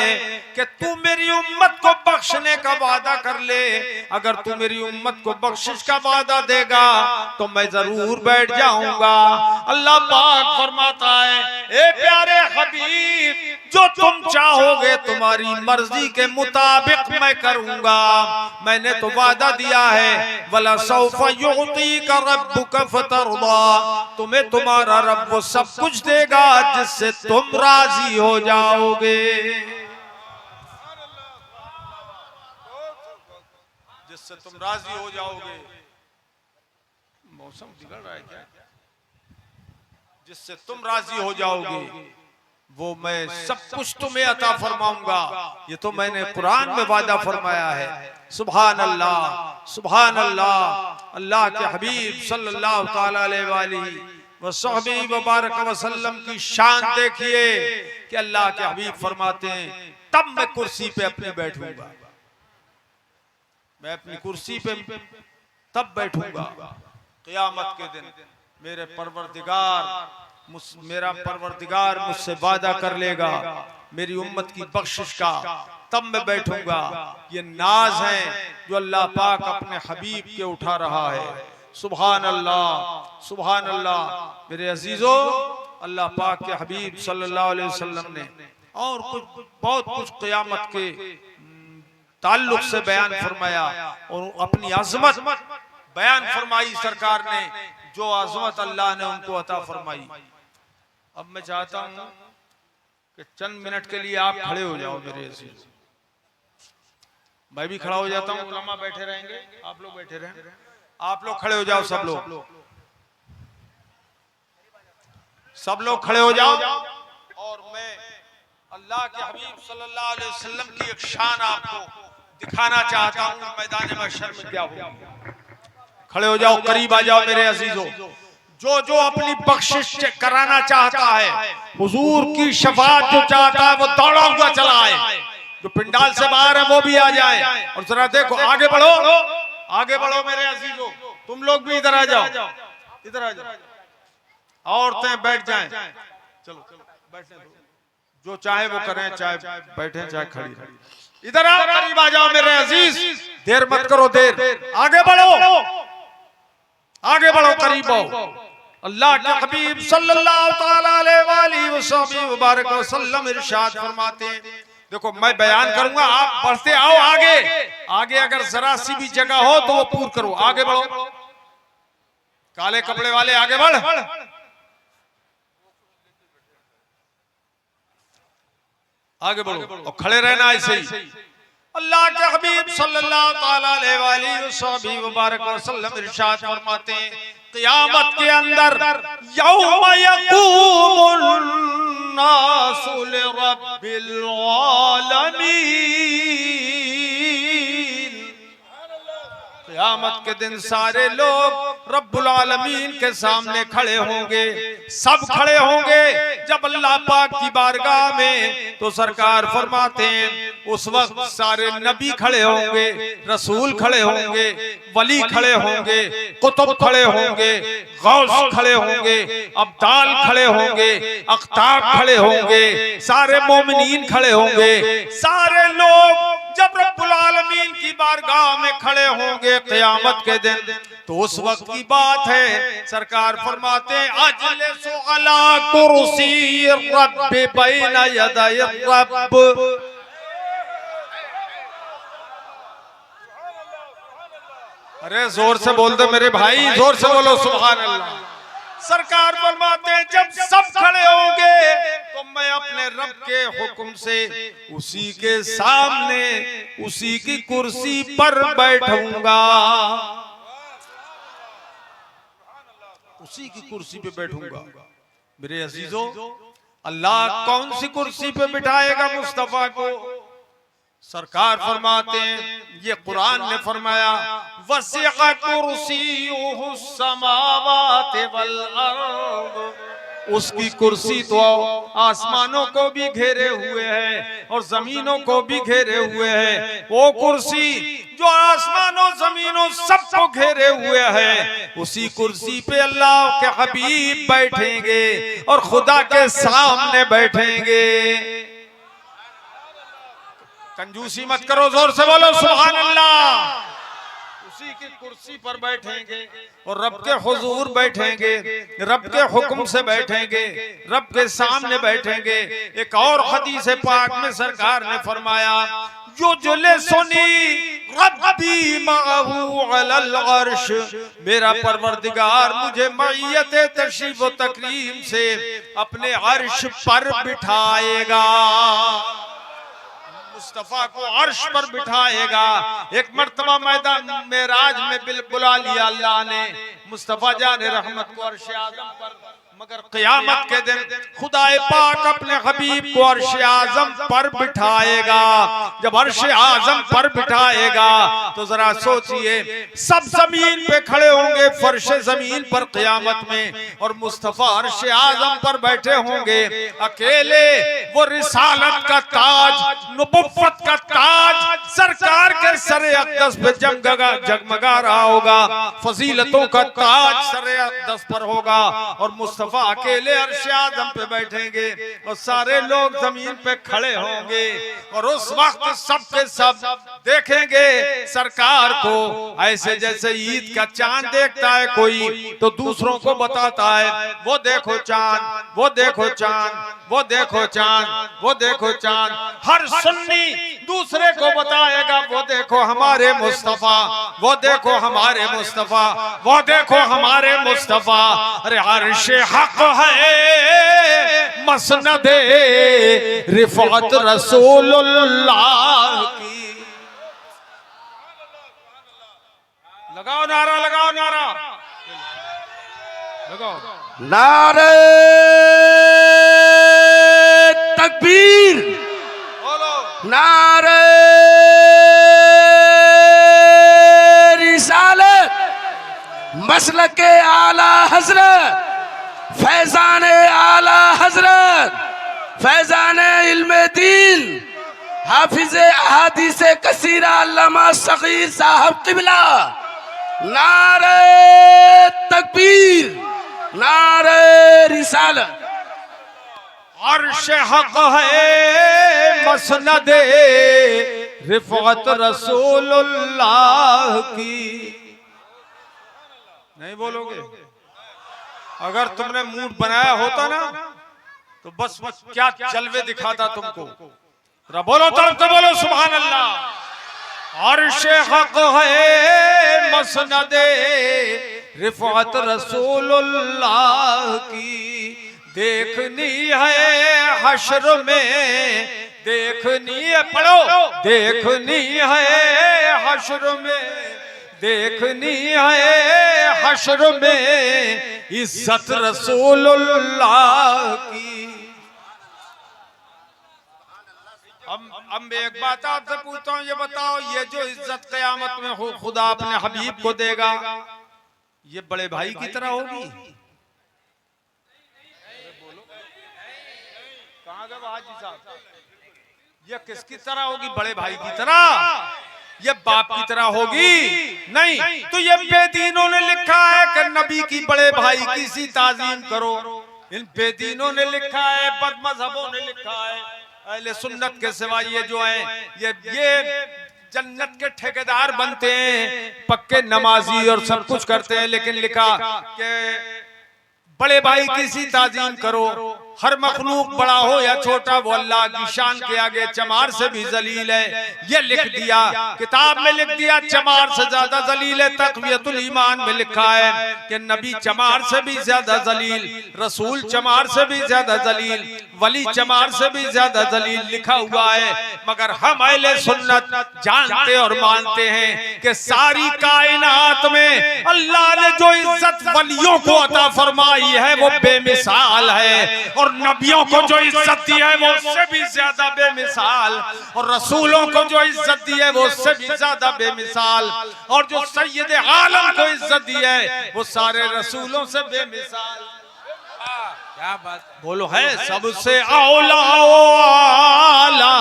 कि तू मेरी उम्मत को बख्शने का वादा कर ले। अगर तू मेरी उम्मत को बख्शिश का वादा देगा तो मैं जरूर बैठ जाऊंगा। अल्लाह पाक फरमाता है ए प्यारे हबीब जो तुम चाहोगे तुम्हारी मर्जी के मुताबिक मैं करूंगा। मैंने तो वादा दिया है वला सौफा युअतीका रब्बुका फतरदा, तुम्हें तुम्हारा रब वो सब कुछ देगा जिससे तुम राजी हो जाओगे, जिससे तुम राजी हो जाओगे। मौसम बिगड़ रहा है क्या? जिससे तुम राजी हो जाओगे वो मैं सब कुछ तुम्हें अता फरमाऊंगा। ये तो मैंने कुरान में वादा फरमाया है। सुभान अल्लाह, सुभान अल्लाह। अल्लाह के हबीब सल्लल्लाहु ताला अलैहि वसल्लम की शान देखिए कि अल्लाह के हबीब फरमाते हैं तब मैं कुर्सी पे अपनी बैठूंगा, मैं अपनी कुर्सी पे तब बैठूंगा क़यामत के दिन। मेरा परवरदिगार मुझसे वादा कर लेगा मेरी उम्मत की बख्शिश का, तब मैं बैठूंगा। ये नाज है जो अल्लाह पाक अपने हबीब के उठा रहा है। सुभान अल्लाह, सुभान अल्लाह। मेरे अजीजों, अल्लाह पाक के हबीब सल्लल्लाहु अलैहि वसल्लम ने और कुछ बहुत कुछ क़यामत के ताल्लुक से बयान फरमाया और अपनी अजमत बयान फरमाई सरकार ने, जो अजमत अल्लाह ने उनको अता फरमाई। अब मैं चाहता हूं कि चंद मिनट के लिए आप खड़े हो जाओ मेरे अजीज। मैं भी खड़ा हो जाता हूं, उलमा बैठे रहेंगे, आप लोग बैठे रहें, आप लोग खड़े हो जाओ, सब लोग खड़े हो जाओ। और मैं अल्लाह के हबीब सल्लल्लाहु अलैहि वसल्लम की एक शान आपको दिखाना चाहता हूं मैदान महशर में क्या हो। खड़े हो जाओ, करीब आ जाओ मेरे अजीजों। जो जो अपनी बख्शिश कराना चाहता है, हुजूर की शफाअत जो चाहता है, वो दौड़ा हुआ चला आए। जो पिंडाल से बाहर है वो भी आ जाए। और जरा देखो, आगे बढ़ो, आगे बढ़ो मेरे अजीजों। तुम लोग भी इधर आ जाओ, इधर आ जाओ। औरतें बैठ जाएं, चलो बैठने दो, जो चाहे वो करें, चाहे बैठे चाहे खड़ी रहें। इधर आओ, करीब आ जाओ मेरे अजीज, देर मत करो, देर, आगे बढ़ो, आगे बढ़ो, करीब आओ। अल्लाह के हबीब सल्लल्लाहु तआला अलैहि वसल्लम इरशाद फरमाते हैं, देखो मैं बयान करूंगा, आप बढ़ते आओ आगे। आगे अगर जरा सी भी जगह हो तो वो पूर्ण करो, आगे बढ़ो। काले कपड़े वाले आगे बढ़, आगे बढ़ो और खड़े रहना ऐसे ही। अल्लाह के हबीब सल्लल्लाहु तआला अलैहि वसल्लम इरशाद फरमाते हैं, क़यामत के अंदर यौम यक़ूमुन नासु लिरब्बिल आलमीन, क़यामत के दिन सारे लोग रब्बुल आलमीन के सामने खड़े होंगे। सब खड़े होंगे जब अल्लाह पाक की बारगाह में, तो सरकार फरमाते हैं उस वक्त सारे नबी खड़े होंगे, रसूल खड़े होंगे, वली खड़े होंगे, कुतुब खड़े होंगे, गौस खड़े होंगे, अब्दाल खड़े होंगे, अख्ताब खड़े होंगे, सारे मोमिनीन खड़े होंगे। सारे लोग जब रब्बुल आलमीन की बारगाह में खड़े होंगे क़यामत के दिन, तो उस वक्त की बात है, सरकार फरमाते हैं अजलिसु अला कुर्सी रब्ब बैना यदै रब्ब। अरे जोर से बोल दो मेरे भाई, जोर से बोलो सुभान अल्लाह। सरकार फरमाते हैं जब सब खड़े होंगे तो मैं अपने रब के हुक्म से उसी के सामने उसी की कुर्सी पर बैठूंगा, उसी की कुर्सी पे बैठूंगा। मेरे अजीजों, अल्लाह कौन सी कुर्सी पे बिठाएगा मुस्तफा को? सरकार फरमाते हैं, ये कुरान ने फरमाया वसिअ कुर्सियुहु समावाति वल अर्द, उसकी कुर्सी तो आसमानों को भी घेरे हुए है और जमीनों को भी घेरे हुए है। वो कुर्सी जो आसमानों जमीनों सबको घेरे हुए है, उसी कुर्सी पे अल्लाह के हबीब बैठेंगे और खुदा के सामने बैठेंगे। कंजूसी मत करो, जोर से बोलो सुभान अल्लाह। उसी की कुर्सी पर बैठेंगे और रब के हुजूर बैठेंगे, रब के हुक्म से बैठेंगे, रब के सामने बैठेंगे। एक और हदीस पाक में सरकार ने फरमाया जो जुले सुनी रब्बी माहू अलल अर्श, मेरा परवरदिगार मुझे मईयत तशरीफ व तकरीम से अपने अर्श पर बिठाएगा, मुस्तफा को अर्श पर बिठाएगा। एक मर्तबा मैदान मेराज में बुला लिया अल्लाह ने मुस्तफा जाने रहमत को अर्श आज़म पर, मगर क़यामत के दिन खुदाए पाक अपने हबीब को अर्श आज़म पर बिठाएगा। जब अर्श आज़म पर बिठाएगा तो जरा सोचिए, सब जमीन पे खड़े होंगे फर्श जमीन पर क़यामत में, और मुस्तफा अर्श आज़म पर बैठे होंगे अकेले। वो रिसालत का ताज, नबुव्वत का ताज सरकार के सरे अक़दस पे जगमगा रहा होगा, फजीलतों का ताज सरे अक़दस पर होगा, और मुस्तफा अकेले अर्श आज़म पे बैठेंगे और सारे लोग जमीन पे खड़े होंगे। और उस वक्त सब के सब देखेंगे सरकार को ऐसे जैसे ईद का चांद देखता है कोई तो दूसरों को बताता है वो देखो चांद, वो देखो चांद, वो देखो चांद, वो देखो चांद। हर सुन्नी दूसरे को बताएगा वो देखो हमारे मुस्तफा, वो देखो हमारे मुस्तफा, वो देखो हमारे मुस्तफा। अरे अर्श हक है मसनदे रिफात रसूलुल्लाह की। लगाओ नारा, लगाओ नारा, लगाओ
नारे तकबीर, नारे रिसालत, मसलक आला हजरत, फैजान आला हजरत, फैजान इल्म दीन, हाफिज अहादीस कसीरा अल्लामा सगीर साहब किबला। नारे तकबीर, नारे रिसालत।
अर्श हक है मसनदे रिफात रसूलुल्लाह की। नहीं बोलोगे? अगर तुमने मूड बनाया होता ना तो बस क्या जलवे दिखाता तुमको। बोलो तरफ से बोलो सुभान अल्लाह। अर्श हक है मसनदे रिफात रसूलुल्लाह की। देखनी है हश्र में, देखनी है, पढ़ो, देखनी है हश्र में, देखनी है हश्र में इज्जत रसूलुल्लाह की। अब मैं एक बात आपसे पूछता हूँ, ये बताओ ये जो इज्जत क़यामत में हो खुदा अपने हबीब को देगा ये बड़े भाई की तरह होगी? कहाँ गए हाजी साहब? ये किसकी तरह होगी? बड़े भाई की तरह? ये बाप की तरह होगी? नहीं। तो ये बेदीनों ने लिखा है कि नबी की बड़े भाई की सी ताजीम करो। इन बेदीनों ने लिखा है, बदमज़हबों ने लिखा है। अहले सुन्नत के सिवा ये जो है ये जन्नत के ठेकेदार बनते हैं, पक्के नमाजी और सब कुछ करते हैं, लेकिन लिखा कि बड़े भाई की सी ताजीम करो। हर मखलूक बड़ा हो या छोटा वो अल्लाह की शान के आगे चमार से भी जलील है। ये लिख दिया, किताब में लिख दिया चमार से ज्यादा जलील है। तक़वियतुल ईमान में लिखा है कि नबी चमार से भी ज्यादा जलील, रसूल चमार से भी ज्यादा जलील, वली चमार से भी ज्यादा जलील लिखा हुआ है। मगर हम अहले सुन्नत जानते और मानते हैं कि सारी कायनात में अल्लाह ने जो इज्जत वलियों को अता फरमाई है वो बेमिसाल है, और नबियों को जो इज्जत दी है वो उससे भी ज्यादा बेमिसाल, और रसूलों को जो इज्जत दी है वो उससे भी ज्यादा बेमिसाल, और जो सैयद आलम को इज्जत दी है वो सारे रसूलों से बेमिसाल।
क्या बात
बोलो है सबसे औला आला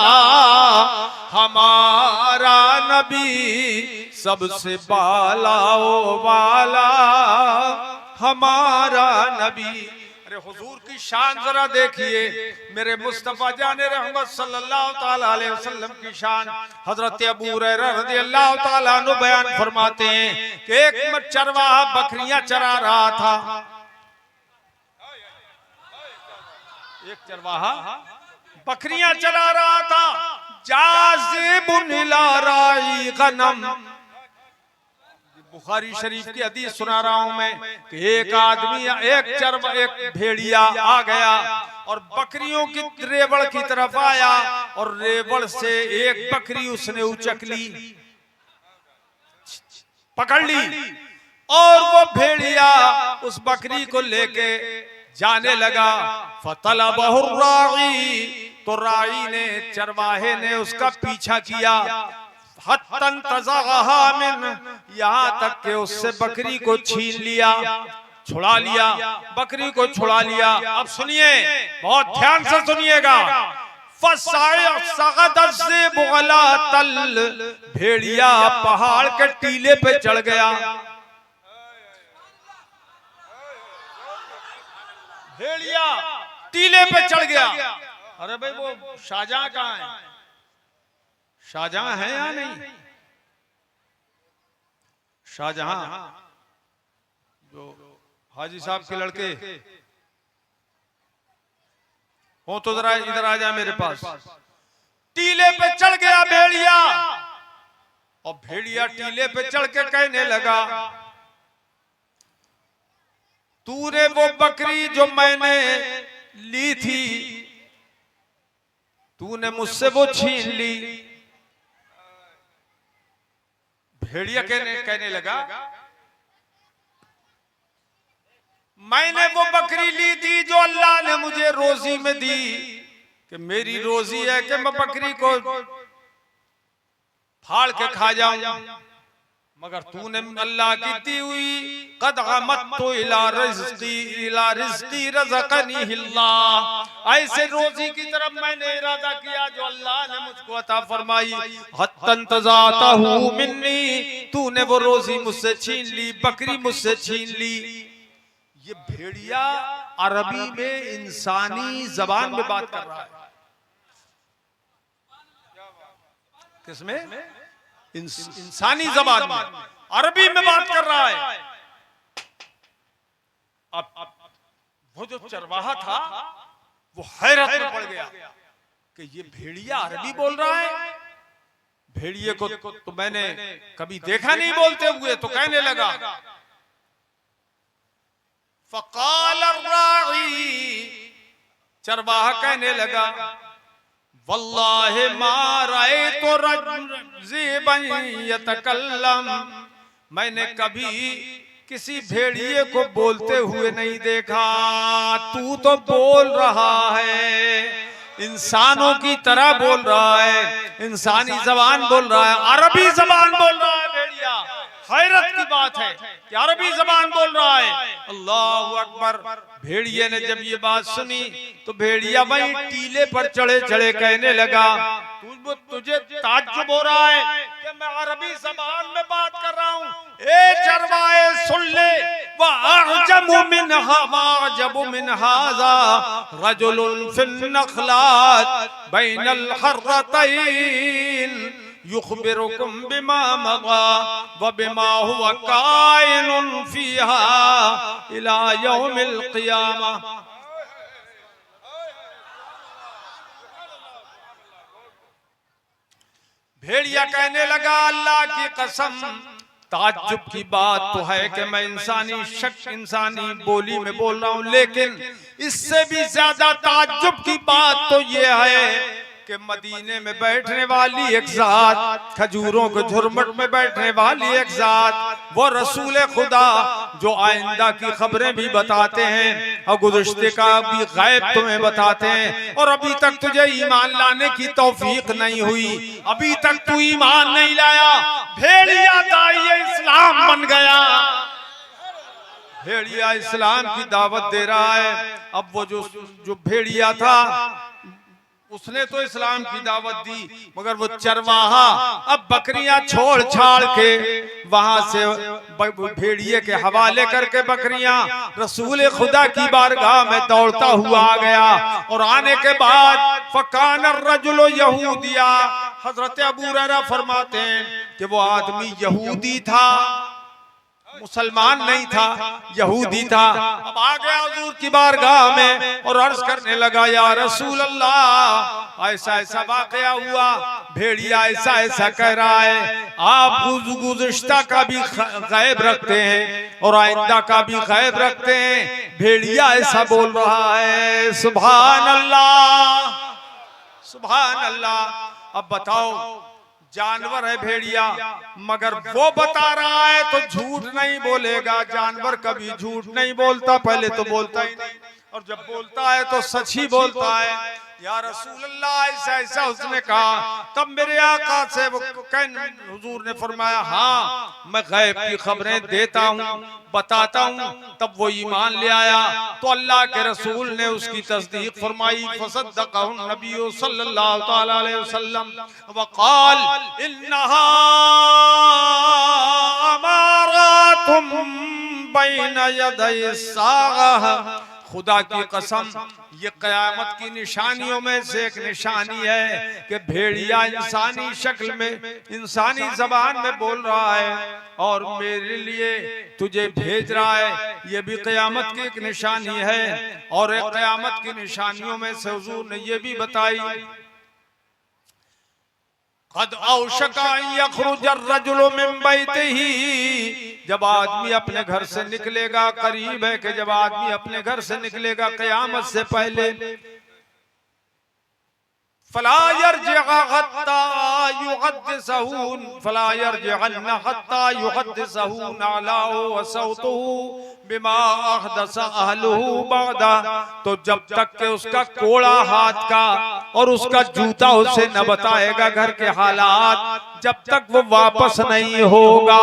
हमारा नबी, सबसे बाला ओ वाला हमारा नबी। अरे हुजूर की शान जरा देखिए, मेरे मुस्तफा जाने रहमत सल्लल्लाहु ताला अलैहि वसल्लम की शान। हजरत अबू हुरैरा रज़ियल्लाहु ताला अन्हु बयान फरमाते हैं कि एक चरवाहा बकरियां चरा रहा था। एक चरवाहा बकरियां चरा रहा था। जाज़िबुन इला राई गनम, बुखारी शरीफ की हदीस सुना रहा हूं मैं कि एक आदमी, एक भेड़िया आ गया और बकरियों की रेवड़ की तरफ आया, और रेवड़ से एक बकरी उसने उचक ली, पकड़ ली, और वो भेड़िया उस बकरी को लेके जाने लगा। फतलबहु राई, तो राई ने, चरवाहे ने उसका पीछा किया। हत्तन तज़ग़हा मिन, यहाँ तक के उससे बकरी को छीन लिया, छुड़ा लिया, बकरी को छुड़ा लिया। अब सुनिए, बहुत ध्यान से सुनिएगा। भेड़िया पहाड़ के टीले पे चढ़ गया। भेड़िया टीले पे चढ़ गया। अरे भाई वो शाहजहां कहाँ है? शाहजहां है या नहीं? शाहजहां जो हाजी साहब के लड़के हो, तो जरा इधर आ जा मेरे पास। टीले पे चढ़ गया भेड़िया, और भेड़िया टीले पे चढ़ के कहने लगा, तूने वो बकरी जो मैंने ली थी, तूने मुझसे वो छीन ली। भेड़िया कहने लगा, मैंने वो बकरी ली थी जो अल्लाह ने मुझे रोजी में दी, कि मेरी रोजी है कि मैं बकरी को फाड़ के खा जाऊं, मगर तूने अल्लाह की दी हुई कद अमत्तु इला रिज़्क़ी रज़क़नी अल्लाह, ऐसे रोजी की तरफ मैंने इरादा किया जो अल्लाह ने मुझको अता फरमाई। हत्तन तज़ातहु मिन्नी, तूने वो रोजी मुझसे छीन ली, बकरी मुझसे छीन ली। ये भेड़िया अरबी में इंसानी जबान में बात कर रहा है। किसमें? इंसानी जबान में, अरबी में बात कर रहा है। अब वो जो चरवाहा था वो हैरत में पड़ गया कि ये भेड़िया अरबी बोल रहा है। भेड़िए को तो मैंने कभी देखा नहीं बोलते हुए, तो कहने लगा, फ़क़ाल अर्राई, चरवाहा कहने लगा, वल्लाहि मा रअयतु रज़ीबन यतकल्लम, मैंने कभी किसी भेड़िए को बोलते हुए नहीं देखा। तू तो बोल रहा है, इंसानों की तरह बोल रहा है, इंसानी जबान बोल रहा है, अरबी जबान बोल रहा है भेड़िया। हैरत की बात है कि अरबी जबान बोल रहा है। अल्लाहु अकबर। भेड़िए ने जब ये बात सुनी तो भेड़िया वहीं टीले पर चढ़े चढ़े कहने लगा, तुझे ताज्जुब हो रहा है कि मैं अरबी जबान में बात कर रहा हूँ? ए चरवाहे सुन ले, वअअजमु मिनहा वअअजबु मिन हाज़ा रजुलुन फिन नखलात बैनल हर्रतैन युखबिरुकुम बिमा मगा व बिमा हुवा काइनुन फीहा इला यौमिल क़ियामा। भेड़िया कहने लगा, अल्लाह की कसम, ताज्जुब की बात तो है कि मैं इंसानी बोली में बोल रहा हूँ, लेकिन इससे भी ज्यादा ताज्जुब की बात तो ये है कि मदीने में बैठने वाली एक जात, खजूरों के झुरमुट में बैठने वाली एक जात, वो रसूल खुदा जो आइंदा की खबरें भी बताते हैं और गुज़श्ते का भी गैब तुम्हें बताते हैं, और अभी तक तुझे ईमान लाने की तौफीक नहीं हुई, अभी तक तू ईमान नहीं लाया। भेड़िया दाई इस्लाम बन गया, भेड़िया इस्लाम की दावत दे रहा है। अब वो जो भेड़िया था उसने तो इस्लाम की दावत दी, मगर वो चरवाहा अब बकरियां छोड़ छाड़ के वहां से भेड़िए के हवाले करके बकरियां रसूल खुदा की बारगाह में दौड़ता हुआ आ गया। और आने के बाद फकान रजुल यहूदिया, हजरत अबू हुरैरा फरमाते हैं कि वो आदमी यहूदी था, मुसलमान नहीं था, यहूदी था। अब आ गया हुजूर की बारगाह में और अर्ज करने लगा, या रसूल अल्लाह, ऐसा ऐसा वाकया हुआ, भेड़िया ऐसा ऐसा कह रहा है, आप गुज़श्ता का भी गैब रखते हैं और आइंदा का भी गैब रखते हैं, भेड़िया ऐसा बोल रहा है। सुभान अल्लाह, सुभान अल्लाह। अब बताओ, जानवर है भेड़िया, मगर वो बता रहा है तो झूठ नहीं बोलेगा। जानवर कभी झूठ नहीं बोलता, पहले तो बोलता ही नहीं, और जब बोलता है तो सच ही बोलता है। या रसूल अल्लाह, ऐसा ऐसा उसने कहा। तब मेरे आका से वो हुजूर ने फरमाया, हाँ मैं गैब की खबरें देता हूँ, बताता हूँ। तब वो ईमान ले आया तो अल्लाह के रसूल ने उसकी तस्दीक फरमाई। फसद्दक़हु नबी सल्लल्लाहु तआला अलैहि वसल्लम वक़ाल इन्नहा अमारातुम बैन यदै साअह खुदा की कसम ये कयामत की निशानियों में से एक निशानी है कि भेड़िया इंसानी शक्ल में, इंसानी जबान में बोल रहा है और मेरे लिए तुझे भेज रहा है। ये भी कयामत की एक निशानी है। और एक कयामत की निशानियों में से हुजूर ने ये भी बताई, कद औशका यखरुज अर्रजुलु मिन बैतिही, जब आदमी अपने घर से निकलेगा, करीब है कि जब आदमी अपने घर से निकलेगा कयामत से पहले, फला यरजिअ हत्ता युहद्दिसहू, फला यरजिअन हत्ता युहद्दिसहू नालाहु व सौतुहु बिमा अहदस अहलुहु बादा, तो जब तक के उसका कोड़ा हाथ का और उसका जूता उसे न बताएगा घर के हालात, जब तक वो वापस नहीं होगा।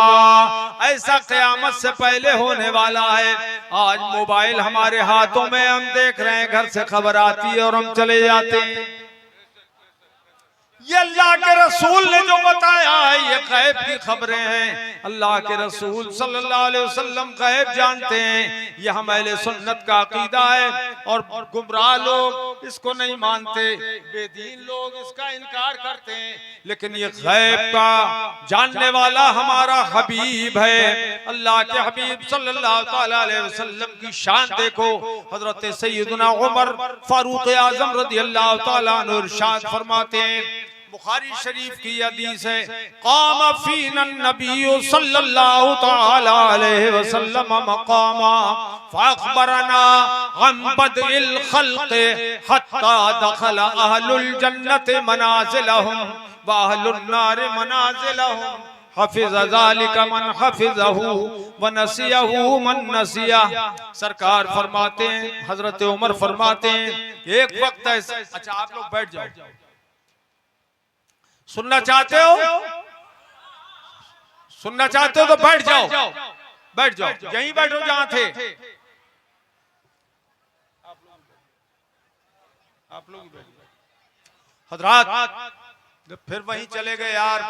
ऐसा क़यामत से पहले होने वाला है। आज मोबाइल हमारे हाथों में, हम देख रहे हैं, घर से खबर आती है और हम चले जाते हैं। ये अल्लाह के रसूल ने जो बताया है ये गैब की खबरें हैं। अल्लाह के रसूल सल्लल्लाहु अलैहि वसल्लम गैब जानते हैं। ये हम अहले सुन्नत का अकीदा है और गुमराह लोग इसको नहीं मानते, बेदीन लोग इसका इनकार करते हैं। लेकिन ये गैब का जानने वाला हमारा हबीब है। अल्लाह के हबीब सल्लल्लाहु ताला अलैहि वसल्लम की शान देखो। हजरत सैयदना उमर फारूक आजम रदियल्लाहु ताला अन्हु इरशाद फरमाते हैं, बुखारी शरीफ की हदीस है, क़ाम फ़ीना नबी सल्लल्लाहु ताला अलैहि वसल्लम मक़ामा फ़अख़बरना अन बदइल ख़ल्क़ हत्ता दख़ल अहलुल जन्नति मनाज़िलहुम व अहलुन नार मनाज़िलहुम, हफ़िज़ ज़ालिका मन हफ़िज़हु व नसियहु मन नसिया। सरकार फरमाते हैं, हज़रत उमर फरमाते हैं, एक वक्त ऐसा, अच्छा आप लोग बैठ जाओ, सुनना चाहते हो, सुनना चाहते हो तो बैठ जाओ, बैठ जाओ, यहीं बैठो जहां थे। आप लोग बैठ जाओ। हजरात फिर वहीं चले गए यार,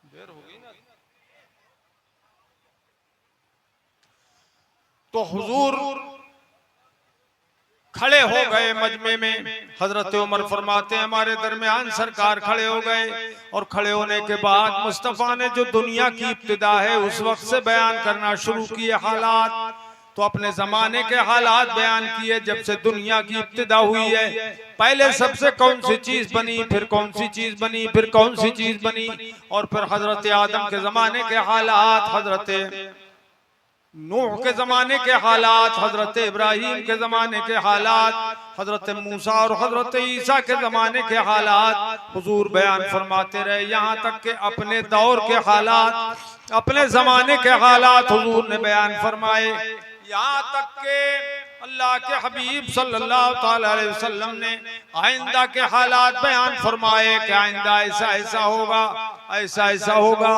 देर हो गई ना। तो हुजूर खड़े हो गए मजमे में। हजरत उमर फरमाते हैं, हमारे दरमियान सरकार खड़े हो गए और खड़े होने के बाद मुस्तफ़ा ने जो दुनिया की इब्तिदा है उस वक्त से बयान करना शुरू किए हालात। तो अपने जमाने के हालात बयान किए, जब से दुनिया की इब्तिदा हुई है, पहले सबसे कौन सी चीज बनी, फिर कौन सी चीज बनी, फिर कौन सी चीज बनी, और फिर हजरत आदम के जमाने के हालात, हजरत नूह के जमाने के हालात, हजरत इब्राहिम के जमाने के हालात, हजरत मूसा और हजरत ईसा के जमाने के हालात हुजूर बयान फरमाते रहे। यहाँ तक कि अपने दौर के हालात, अपने जमाने के हालात हुजूर ने बयान फरमाए। यहाँ तक के अल्लाह के हबीब सल्लल्लाहु ताला अलैहि वसल्लम ने आइंदा के हालात बयान फरमाए कि आइंदा ऐसा ऐसा होगा, ऐसा ऐसा होगा,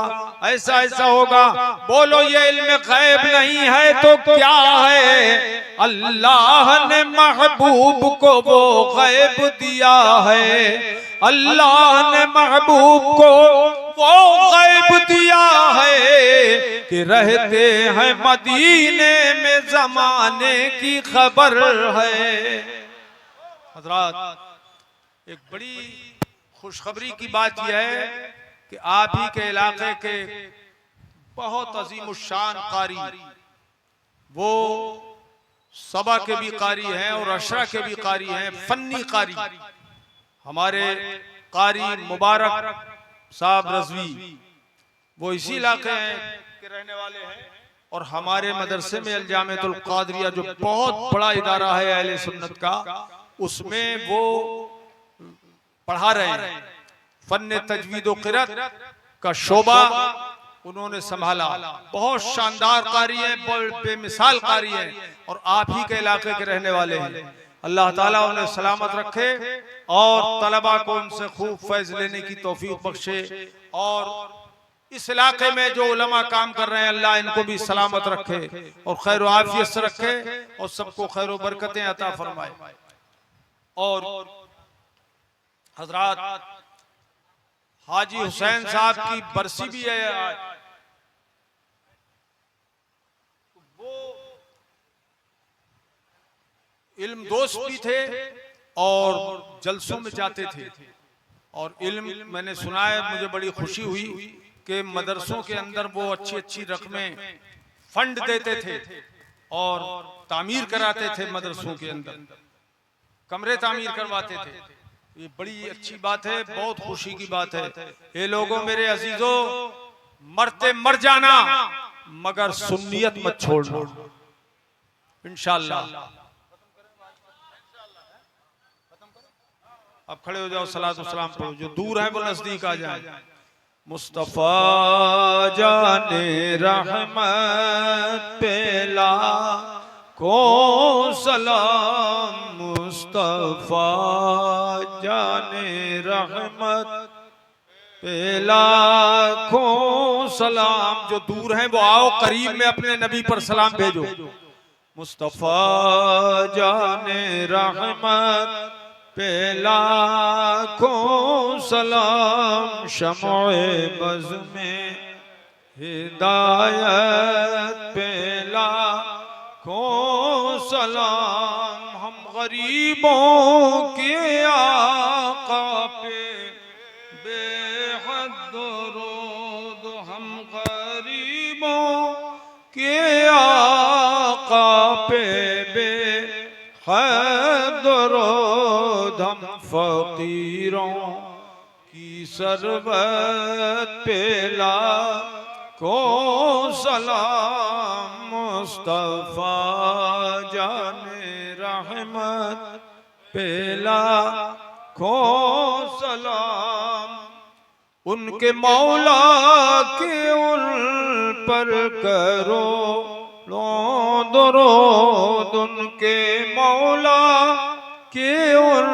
ऐसा ऐसा होगा। बोलो ये इल्म गैब नहीं है तो क्या है? अल्लाह ने महबूब को वो गैब दिया है, अल्लाह ने महबूब को वो गैब दिया है कि रहते हैं मदीने में जमाने की खबर है। हजरात एक बड़ी खुशखबरी की बात यह है कि आप ही के इलाके के बहुत अजीमुशान कारी, वो सबा के भी कारी हैं और अशरा के भी कारी हैं, फन्नी कारी, हमारे कारी मुबारक साहब रज़वी, वो इसी इलाके के रहने वाले हैं। और हमारे मदरसे में अल-जामिअतुल क़ादरिया जो बहुत बड़ा इदारा है अहले सुन्नत का, उसमें वो पढ़ा रहे हैं। फन्ने तजवीद व क़िरात का शोबा उन्होंने संभाला। बहुत शानदार कारी है, बेमिसाल कारी है और आप ही के इलाके के रहने वाले हैं। अल्लाह ताला उन्हें सलामत रखे और तलबा को उनसे खूब फैज लेने की तौफीक बख्शे। और इस इलाके में जो उलमा काम कर रहे हैं, अल्लाह इनको भी सलामत रखे और खैर व आफियत से रखे और सबको खैर व बरकतें अता फरमाए। और हजरात हाजी हुसैन साहब की बरसी भी है आज। इल्म दोस्त भी थे और जलसों में जाते थे। और इल्म मैंने सुना है, मुझे बड़ी खुशी हुई कि मदरसों के अंदर वो अच्छी अच्छी रकमें फंड देते थे और तामीर कराते थे, मदरसों के अंदर कमरे तामीर करवाते थे। ये बड़ी अच्छी बात है, बहुत खुशी की बात है। ये लोगों, मेरे अजीजों, मरते मर जाना मगर सुन्नियत मत छोड़ना इंशाअल्लाह। अब खड़े हो जाओ, सलात व सलाम पढ़ो। जो दूर है वो नजदीक आ जाए। मुस्तफा जाने रहमत पेला को सलाम, मुस्तफा जाने रहमत पेला को सलाम। जो दूर हैं वो आओ, करीब में अपने नबी पर सलाम भेजो। मुस्तफा जाने रहमत पेला को सलाम, शमए बज़ में हिदायत पेला को सलाम। हम गरीबों के आका पे बेहद दरूद, हम गरीबों के आका पे बेहद दरूद, हम फकीरों की सरबत पेला को सलाम। मुस्तफा जाने रहमत पेला को सलाम। उनके मौला के उन पर करो दरूद, उनके मौला के उन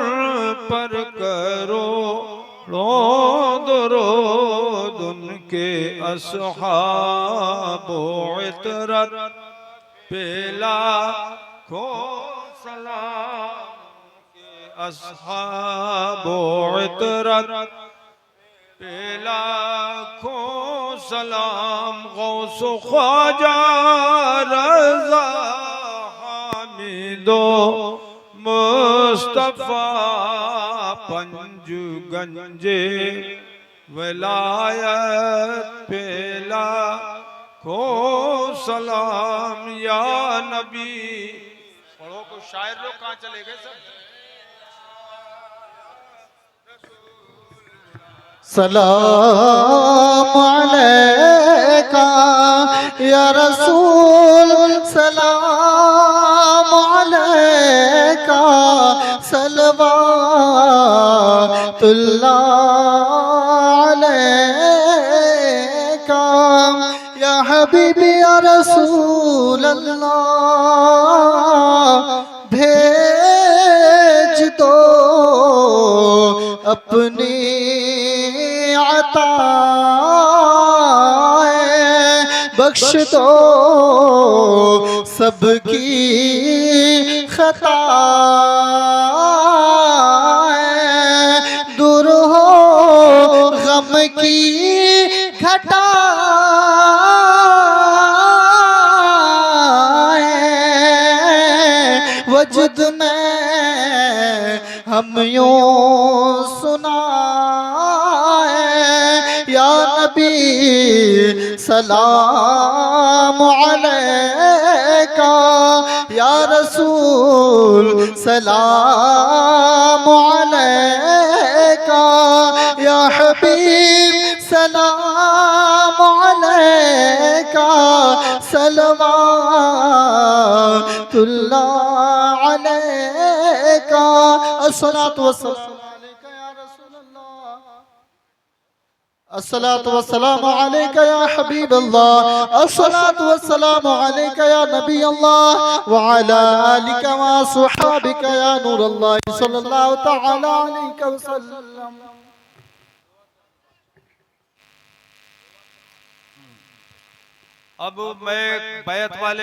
पर करो दरूद। उनके अस्हाब इतरत पेला को सलाम, के अस्हाब इतरत पेला को सलाम। गौस ख्वाजा रज़ा हामिदो मुस्तफा, पंज गंजे विलायत पेला को सलाम। या नबी पढ़ो। को शायर लोग कहाँ चले गए सब?
सलाम अलैका या रसूल, सलाम अलैका, सलवातुल्लाह अलैका या हबीबी या रसूल अल्लाह। भेज दो अपनी बख्श दो सबकी खताएं, दूर हो गम की घटाएं। वजद में हम यूं सुनाए, या नबी सलाम अलैका, या रसूल सलाम अलैका, या हबीब सलाम अलैका, सलवातुल्लाह अलैका। अस्सलातु वस्सलाम अलैका या रसूल अल्लाह, अस्सलातु वस्सलाम अलैका या हबीब अल्लाह, अस्सलातु वस्सलाम अलैका या नबी अल्लाह, व अला आलिका व अस्हाबिका या नूर अल्लाह सल्लल्लाहु तआला अलैहि वसल्लम।
अब मैं बैत वाले